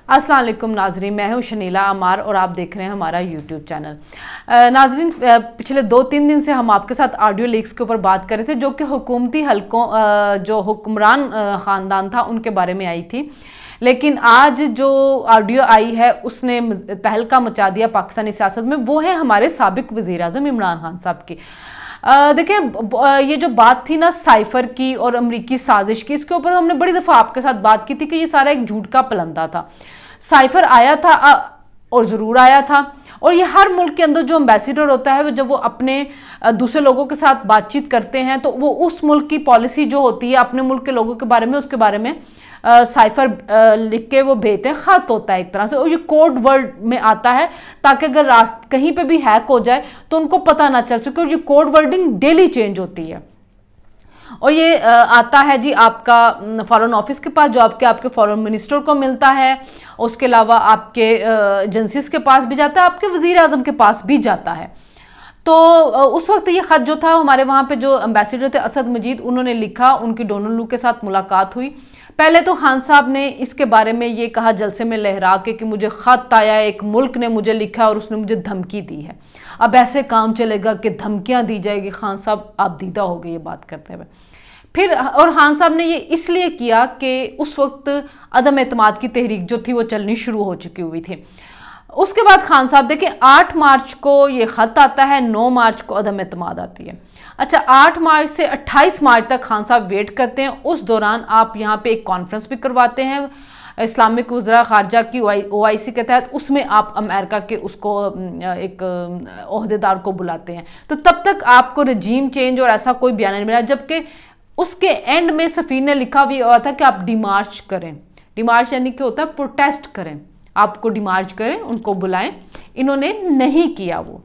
अस्सलाम वालेकुम नाजरीन, मैं हूं शनीला अमार और आप देख रहे हैं हमारा यूट्यूब चैनल। नाजरीन, पिछले 2-3 दिन से हम आपके साथ ऑडियो लीक्स के ऊपर बात कर रहे थे जो कि हुकूमती हलकों जो हुक्मरान ख़ानदान था उनके बारे में आई थी। लेकिन आज जो ऑडियो आई है उसने तहलका मचा दिया पाकिस्तानी सियासत में, वो है हमारे साबिक वज़ीर आज़म इमरान खान साहब की। देखिए, ये जो बात थी ना साइफर की और अमरीकी साजिश की, इसके ऊपर हमने बड़ी दफ़ा आपके साथ बात की थी कि ये सारा एक झूठ का पलंदा था। साइफर आया था और ज़रूर आया था, और ये हर मुल्क के अंदर जो एम्बेसडर होता है जब वो अपने दूसरे लोगों के साथ बातचीत करते हैं तो वो उस मुल्क की पॉलिसी जो होती है अपने मुल्क के लोगों के बारे में, उसके बारे में साइफर लिख के वो भेजते हैं। ख़त होता है एक तरह से, और ये कोड वर्ड में आता है ताकि अगर कहीं पे भी हैक हो जाए तो उनको पता ना चल सके। और ये कोड वर्डिंग डेली चेंज होती है, और ये आता है जी आपका फॉरेन ऑफिस के पास, जो आपके फॉरेन मिनिस्टर को मिलता है। उसके अलावा आपके एजेंसीज के पास भी जाता है, आपके वज़ीर आज़म के पास भी जाता है। तो उस वक्त ये ख़त जो था, हमारे वहाँ पे जो एम्बेसडर थे असद मजीद, उन्होंने लिखा, उनकी डोनाल्ड लू के साथ मुलाकात हुई। पहले तो खान साहब ने इसके बारे में ये कहा जलसे में लहरा के कि मुझे ख़त आया, एक मुल्क ने मुझे लिखा और उसने मुझे धमकी दी है। अब ऐसे काम चलेगा कि धमकियाँ दी जाएगी? खान साहब आप दीदा हो गए ये बात करते हुए। फिर और खान साहब ने ये इसलिए किया कि उस वक्त अदम एतमाद की तहरीक जो थी वो चलनी शुरू हो चुकी हुई थी। उसके बाद खान साहब देखें, 8 मार्च को ये ख़त आता है, 9 मार्च को अदम एतमाद आती है। अच्छा, 8 मार्च से 28 मार्च तक खान साहब वेट करते हैं। उस दौरान आप यहाँ पे एक कॉन्फ्रेंस भी करवाते हैं इस्लामिक वज़रा ख़ारजा की OIC के तहत। उसमें आप अमेरिका के उसको एक ओहदेदार को बुलाते हैं। तो तब तक आपको रजीम चेंज और ऐसा कोई बयान नहीं मिला, जबकि उसके एंड में सफ़ीर ने लिखा भी हुआ था कि आप डिमार्च करें। डिमार्च यानी कि होता है प्रोटेस्ट करें, आपको डिमार्च करें, उनको बुलाएं। इन्होंने नहीं किया वो,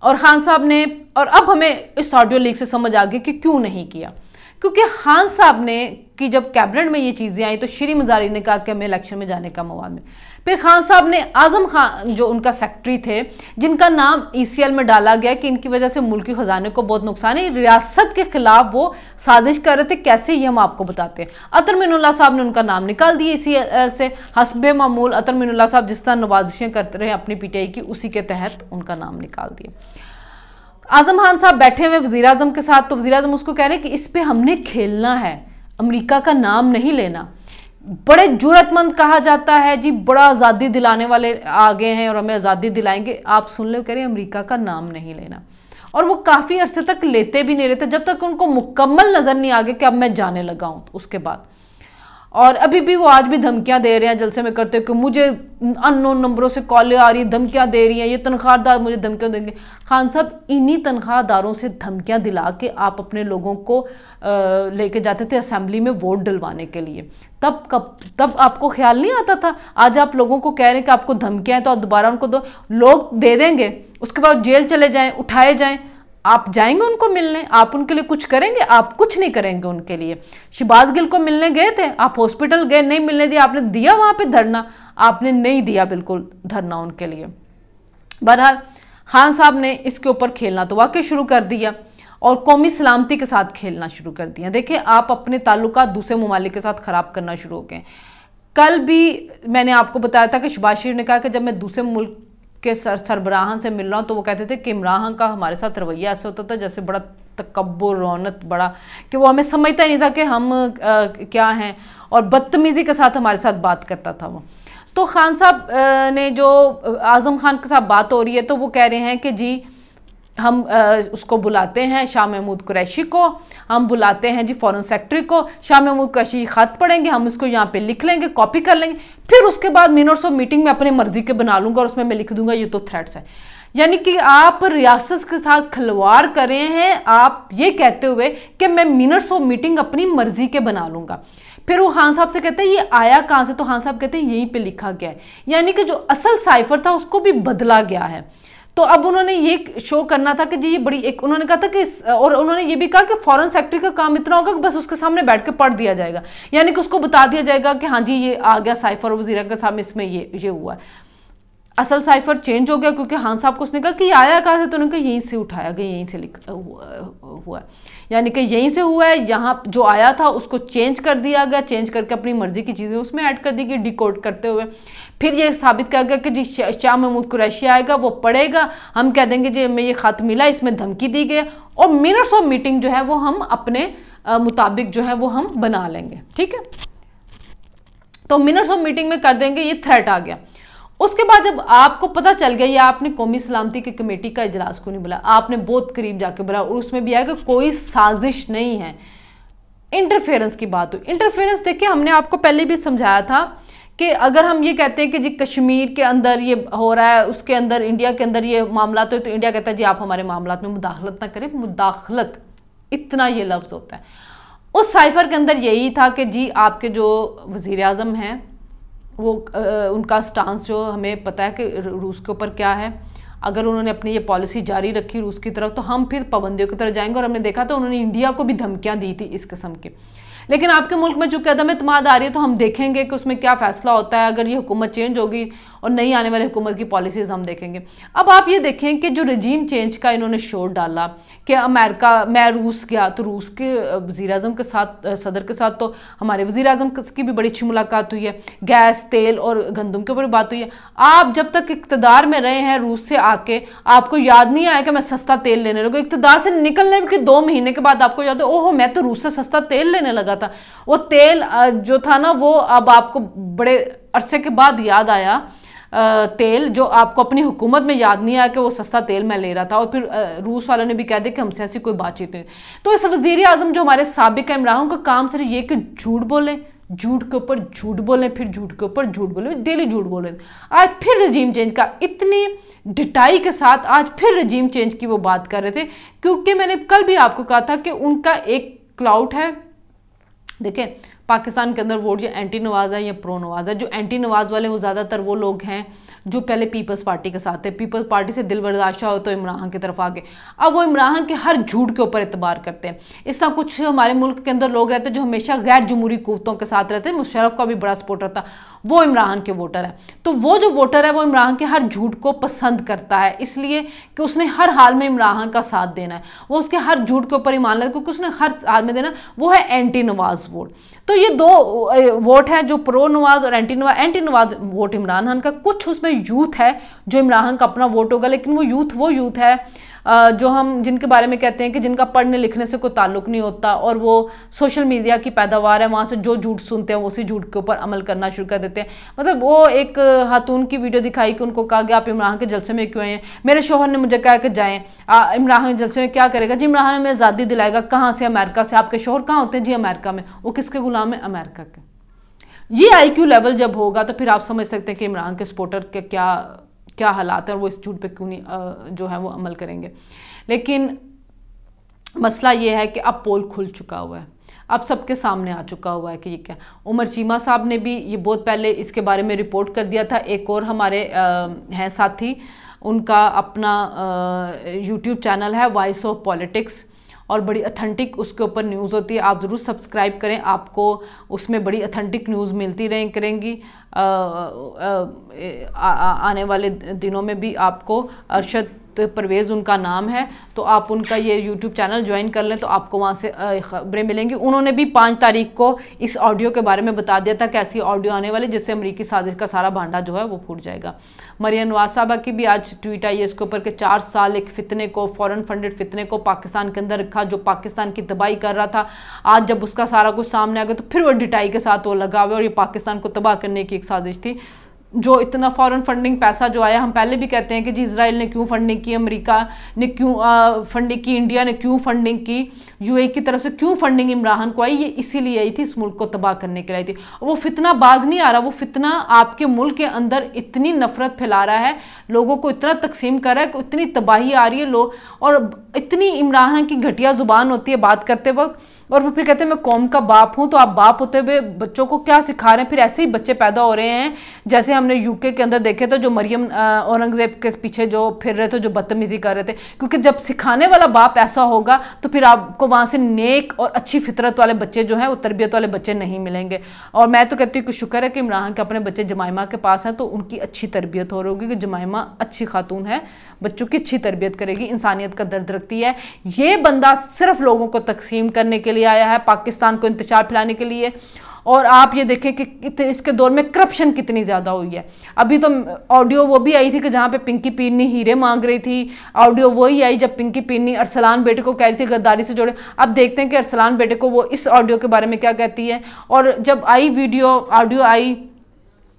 और खान साहब ने, और अब हमें इस ऑडियो लीक से समझ आ गई कि क्यों नहीं किया। क्योंकि खान साहब ने कि जब कैबिनेट में ये चीज़ें आई तो श्री मज़ारी ने कहा कि हमें इलेक्शन में जाने का मौका मिले। फिर खान साहब ने आज़म खान जो उनका सेक्रेटरी थे, जिनका नाम ECL में डाला गया कि इनकी वजह से मुल्की खजाने को बहुत नुकसान है, रियासत के खिलाफ वो साजिश कर रहे थे। कैसे, ये हम आपको बताते हैं। अतर मीनुल्लाह साहब ने उनका नाम निकाल दिया ECL से। हस्बे मामूल अतर मीनुल्लाह साहब जिस तरह नवाजिशें करते रहे अपनी PTI की, उसी के तहत उनका नाम निकाल दिया। आज़म खान साहब बैठे हुए वज़ीर आज़म के साथ, तो वज़ीर आज़म उसको कह रहे हैं कि इस पे हमने खेलना है, अमेरिका का नाम नहीं लेना। बड़े जुर्रतमंद कहा जाता है जी, बड़ा आज़ादी दिलाने वाले आ गए हैं और हमें आज़ादी दिलाएंगे। आप सुन ले, कह रहे हैं अमेरिका का नाम नहीं लेना। और वो काफ़ी अरसे तक लेते भी नहीं रहते, जब तक उनको मुकम्मल नज़र नहीं आ गया कि अब मैं जाने लगा हूँ। तो उसके बाद, और अभी भी वो आज भी धमकियां दे रहे हैं जलसे में करते कि मुझे अननोन नंबरों से कॉलें आ रही, धमकियां दे रही हैं, ये तनख्वाहदार मुझे धमकियां देंगे। खान साहब, इन्हीं तनख्वाहदारों से धमकियां दिला के आप अपने लोगों को लेके जाते थे असेंबली में वोट डलवाने के लिए। तब आपको ख्याल नहीं आता था? आज आप लोगों को कह रहे हैं कि आपको धमकियां हैं तो आप दोबारा उनको दो, लोग दे देंगे, उसके बाद जेल चले जाएं, उठाए जाएं, आप जाएंगे उनको मिलने? आप उनके लिए कुछ करेंगे? आप कुछ नहीं करेंगे उनके लिए। शहबाज गिल को मिलने गए थे, आप हॉस्पिटल गए, नहीं मिलने दिया। आपने दिया वहां पे धरना? आपने नहीं दिया बिल्कुल धरना उनके लिए। बहरहाल खान साहब ने इसके ऊपर खेलना तो वाकई शुरू कर दिया और कौमी सलामती के साथ खेलना शुरू कर दिया। देखिए, आप अपने ताल्लुकात दूसरे ममालिक के साथ ख़राब करना शुरू हो गए। कल भी मैंने आपको बताया था कि शहबाज शरीफ ने कहा कि जब मैं दूसरे मुल्क के सरबराहान से मिल रहा हूँ तो वो कहते थे कि इमरान का हमारे साथ रवैया ऐसा होता था जैसे बड़ा तकब्बुर, रौनक बड़ा, कि वो हमें समझता ही नहीं था कि हम क्या हैं, और बदतमीज़ी के साथ हमारे साथ बात करता था वो। तो खान साहब ने जो आज़म खान के साथ बात हो रही है तो वो कह रहे हैं कि जी हम उसको बुलाते हैं, शाह महमूद कुरैशी को हम बुलाते हैं जी, फॉरेन सेक्रेटरी को। शाह महमूद कुरैशी ख़त पढ़ेंगे, हम इसको यहाँ पे लिख लेंगे, कॉपी कर लेंगे, फिर उसके बाद मिनट्स ऑफ मीटिंग में अपनी मर्जी के बना लूँगा और उसमें मैं लिख दूंगा ये तो थ्रेट्स है। यानी कि आप रियासत के साथ खिलवाड़ कर रहे हैं, आप ये कहते हुए कि मैं मिनट्स ऑफ मीटिंग अपनी मर्जी के बना लूँगा। फिर वो खान साहब से कहते हैं ये आया कहाँ से? तो खान साहब कहते हैं यहीं पे लिखा गया है। यानी कि जो असल साइफर था उसको भी बदला गया है। तो अब उन्होंने ये शो करना था कि जी ये बड़ी एक, उन्होंने कहा था कि और उन्होंने ये भी कहा कि फॉरेन सेक्रेटरी का काम इतना होगा कि बस उसके सामने बैठ के पढ़ दिया जाएगा, यानी कि उसको बता दिया जाएगा कि हाँ जी ये आ गया साइफर, वज़ीर के सामने इसमें ये हुआ है। असल साइफर चेंज हो गया, क्योंकि खान साहब को उसने कहा कि ये आया कहाँ से, तो उन्होंने कहा यहीं से उठाया गया, यहीं से हुआ, यानी कि यहीं से हुआ है। यहाँ जो आया था उसको चेंज कर दिया गया, चेंज करके अपनी मर्जी की चीज़ें उसमें ऐड कर दी गई डिकोड करते हुए। फिर ये साबित किया गया कि जी शाह महमूद कुरैशी आएगा, वो पढ़ेगा, हम कह देंगे जी हमें ये खत मिला, इसमें धमकी दी गई, और मिनट्स ऑफ मीटिंग जो है वो हम अपने मुताबिक जो है वो हम बना लेंगे, ठीक है। तो मिनट्स ऑफ मीटिंग में कर देंगे, ये थ्रेट आ गया। उसके बाद जब आपको पता चल गया, या आपने कौमी सलामती की कमेटी का इजलास को नहीं बुलाया, आपने बहुत करीब जाके बुलाया, और उसमें भी आया कि कोई साजिश नहीं है, इंटरफेरेंस की बात हुई। इंटरफेरेंस देखिए, हमने आपको पहले भी समझाया था कि अगर हम ये कहते हैं कि जी कश्मीर के अंदर ये हो रहा है, उसके अंदर इंडिया के अंदर ये मामला, तो इंडिया कहता है जी आप हमारे मामलात में मुदाखलत ना करें। मुदाखलत, इतना ये लफ्ज़ होता है। उस साइफर के अंदर यही था कि जी आपके जो वज़ीर आज़म हैं वो उनका स्टांस जो हमें पता है कि रूस के ऊपर क्या है, अगर उन्होंने अपनी ये पॉलिसी जारी रखी रूस की तरफ तो हम फिर पाबंदियों की तरफ जाएंगे। और हमने देखा था उन्होंने इंडिया को भी धमकियां दी थी इस किस्म की। लेकिन आपके मुल्क में चूंकि अदम एतमाद आ रही है तो हम देखेंगे कि उसमें क्या फैसला होता है। अगर ये हुकूमत चेंज होगी और नई आने वाली हुकूमत की पॉलिसीज़ हम देखेंगे। अब आप ये देखें कि जो रजीम चेंज का इन्होंने शोर डाला कि अमेरिका, मैं रूस गया तो रूस के वज़ीर आज़म के साथ, सदर के साथ तो हमारे वज़ीर आज़म की भी बड़ी अच्छी मुलाकात हुई है, गैस, तेल और गंदम के ऊपर बात हुई है। आप जब तक इक़्तिदार में रहे हैं रूस से आके, आपको याद नहीं आया कि मैं सस्ता तेल लेने लगा। इक़्तिदार से निकलने के 2 महीने के बाद आपको याद है, ओहो मैं तो रूस से सस्ता तेल लेने लगा था। वो तेल जो था ना, वो अब आपको बड़े अरसे के बाद याद आया, तेल जो आपको अपनी हुकूमत में याद नहीं आया कि वो सस्ता तेल मैं ले रहा था। और फिर रूस वालों ने भी कह दिया कि हमसे ऐसी कोई बातचीत नहीं। तो इस वज़ीर आज़म जो हमारे साबिक इमरान का काम सिर्फ ये कि झूठ बोले, झूठ के ऊपर झूठ बोले, फिर झूठ के ऊपर झूठ बोले, डेली झूठ बोले। आज फिर रजीम चेंज का इतनी डिटाई के साथ आज फिर रजीम चेंज की वो बात कर रहे थे, क्योंकि मैंने कल भी आपको कहा था कि उनका एक क्लाउड है। देखिए पाकिस्तान के अंदर वोट जो एंटी नवाज है या प्रो नवाज है, जो एंटी नवाज वाले वो ज़्यादातर वो लोग हैं जो पहले पीपल्स पार्टी के साथ है, पीपल्स पार्टी से दिल बर्दाश्त हो तो इमरान की तरफ आगे। अब वो इमरान के हर झूठ के ऊपर एतबार करते हैं। इस तरह कुछ हमारे मुल्क के अंदर लोग रहते हैं जो हमेशा गैर जमहूरी कुव्वतों के साथ रहते हैं। मुशर्रफ का भी बड़ा सपोर्टर था, वो इमरान के वोटर है। तो वो जो वोटर है वो इमरान के हर झूठ को पसंद करता है, इसलिए कि उसने हर हाल में इमरान का साथ देना है, वो उसके हर झूठ के ऊपर ईमान लेता है क्योंकि उसने हर हाल में देना। वो है एंटी नवाज वोट। तो ये 2 वोट है, जो प्रो नवाज और anti Nawaz. Anti Nawaz vote Imran Khan का, कुछ उसमें यूथ है जो इमरान का अपना वोट होगा, लेकिन वो यूथ है जो हम जिनके बारे में कहते हैं कि जिनका पढ़ने लिखने से कोई ताल्लुक नहीं होता और वो सोशल मीडिया की पैदावार है, वहाँ से जो झूठ सुनते हैं उसी झूठ के ऊपर अमल करना शुरू कर देते हैं। मतलब वो एक खातून की वीडियो दिखाई कि उनको कहा गया आप इमरान के जलसे में क्यों आए हैं, मेरे शोहर ने मुझे कहा कि जाएँ। इमरान के जलसे में क्या करेगा जी, इमरान हमें आज़ादी दिलाएगा। कहाँ से? अमेरिका से। आपके शोहर कहाँ होते हैं जी? अमेरिका में। वो किसके गुलाम है? अमेरिका के। ये IQ लेवल जब होगा तो फिर आप समझ सकते हैं कि इमरान के सपोर्टर के क्या हालात है और वो इस झूठ पे क्यों नहीं जो है वो अमल करेंगे। लेकिन मसला ये है कि अब पोल खुल चुका हुआ है, अब सबके सामने आ चुका हुआ है कि ये क्या। उमर चीमा साहब ने भी ये बहुत पहले इसके बारे में रिपोर्ट कर दिया था। एक और हमारे हैं साथी, उनका अपना YouTube चैनल है वॉइस ऑफ पॉलिटिक्स और बड़ी अथेंटिक उसके ऊपर न्यूज़ होती है। आप ज़रूर सब्सक्राइब करें, आपको उसमें बड़ी अथेंटिक न्यूज़ मिलती करेंगी। आने वाले दिनों में भी आपको अरशद परवेज़ उनका नाम है, तो आप उनका ये YouTube चैनल ज्वाइन कर लें तो आपको वहाँ से खबरें मिलेंगी। उन्होंने भी 5 तारीख को इस ऑडियो के बारे में बता दिया था कि ऐसी ऑडियो आने वाली जिससे अमरीकी साजिश का सारा भांडा जो है वो फूट जाएगा। मरियम नवाज साहबा की भी आज ट्वीट आई है इसके ऊपर कि 4 साल एक फितने को, फॉरेन फंडेड फितने को पाकिस्तान के अंदर रखा जो पाकिस्तान की तबाही कर रहा था। आज जब उसका सारा कुछ सामने आ गया तो फिर वो डिटाई के साथ वो लगा हुआ और ये पाकिस्तान को तबाह करने की एक साजिश थी। जो इतना फॉरेन फंडिंग पैसा जो आया, हम पहले भी कहते हैं कि जी इजराइल ने क्यों फंडिंग की, अमेरिका ने क्यों फंडिंग की, इंडिया ने क्यों फंडिंग की, UAE की तरफ से क्यों फंडिंग इमरान को आई, ये इसीलिए आई थी, इस मुल्क को तबाह करने के लिए आई थी। वो फितना बाज नहीं आ रहा, वो फितना आपके मुल्क के अंदर इतनी नफरत फैला रहा है, लोगों को इतना तकसीम कर रहा है कि इतनी तबाही आ रही है लोग, और इतनी इमरान की घटिया जुबान होती है बात करते वक्त और वो फिर कहते हैं मैं कौम का बाप हूं। तो आप बाप होते हुए बच्चों को क्या सिखा रहे हैं? फिर ऐसे ही बच्चे पैदा हो रहे हैं जैसे हमने यूके के अंदर देखे थे, जो मरियम औरंगजेब के पीछे जो फिर रहे थे, जो बदतमीजी कर रहे थे। क्योंकि जब सिखाने वाला बाप ऐसा होगा तो फिर आपको वहां से नेक और अच्छी फितरत वाले बच्चे जो हैं, वो तरबियत वाले बच्चे नहीं मिलेंगे। और मैं तो कहती हूँ कि शुक्र है कि इमरान के अपने बच्चे जमाइमा के पास हैं, तो उनकी अच्छी तरबियत हो रही होगी, कि जमाइमा अच्छी खातून है, बच्चों की अच्छी तरबियत करेगी, इंसानियत का दर्द रखती है। ये बंदा सिर्फ लोगों को तकसीम करने के लिए आया है, पाकिस्तान को इंतशार फैलाने के लिए। और आप ये देखें कि इसके दौर में करप्शन कितनी ज़्यादा हुई है। अभी तो ऑडियो वो भी आई थी कि जहाँ पे पिंकी पीरनी हीरे मांग रही थी, ऑडियो वही आई जब पिंकी पीरनी अरसलान बेटे को कह रही थी गद्दारी से जोड़े। अब देखते हैं कि अरसलान बेटे को वो इस ऑडियो के बारे में क्या कहती है। और जब आई ऑडियो आई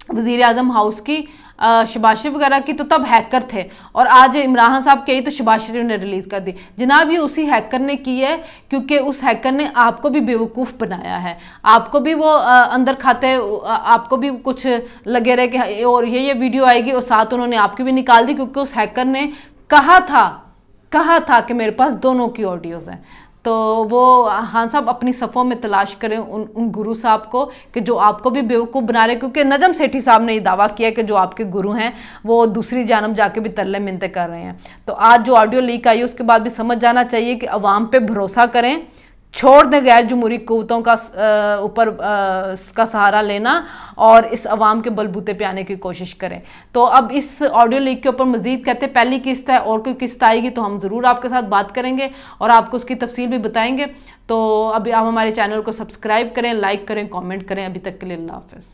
वज़ीर आज़म हाउस की, शहबाज शरीफ वगैरह की, तो तब हैकर थे। और आज इमरान साहब की तो शहबाज शरीफ ने रिलीज़ कर दी। जनाब ये उसी हैकर ने की है, क्योंकि उस हैकर ने आपको भी बेवकूफ़ बनाया है, आपको भी वो अंदर खाते, आपको भी कुछ लगे रहे कि और ये वीडियो आएगी, और साथ उन्होंने आपकी भी निकाल दी, क्योंकि उस हैकर ने कहा था कि मेरे पास दोनों की ऑडियोज़ हैं। तो वो खान साहब अपनी सफ़ों में तलाश करें उन गुरु साहब को कि जो आपको भी बेवकूफ़ बना रहे। क्योंकि नजम सेठी साहब ने ये दावा किया कि जो आपके गुरु हैं वो दूसरी जानब जाके भी तरले मिन्नतें कर रहे हैं। तो आज जो ऑडियो लीक आई उसके बाद भी समझ जाना चाहिए कि अवाम पे भरोसा करें, छोड़ दें गैर जमहूरी कुव्वतों का ऊपर का सहारा लेना, और इस अवाम के बलबूते पे आने की कोशिश करें। तो अब इस ऑडियो लीक के ऊपर मजीद कहते हैं पहली किस्त है, और कोई किस्त आएगी तो हम ज़रूर आपके साथ बात करेंगे और आपको उसकी तफसील भी बताएंगे। तो अभी आप हमारे चैनल को सब्सक्राइब करें, लाइक करें, कमेंट करें। अभी तक के लिए अल्लाह हाफ़िज़।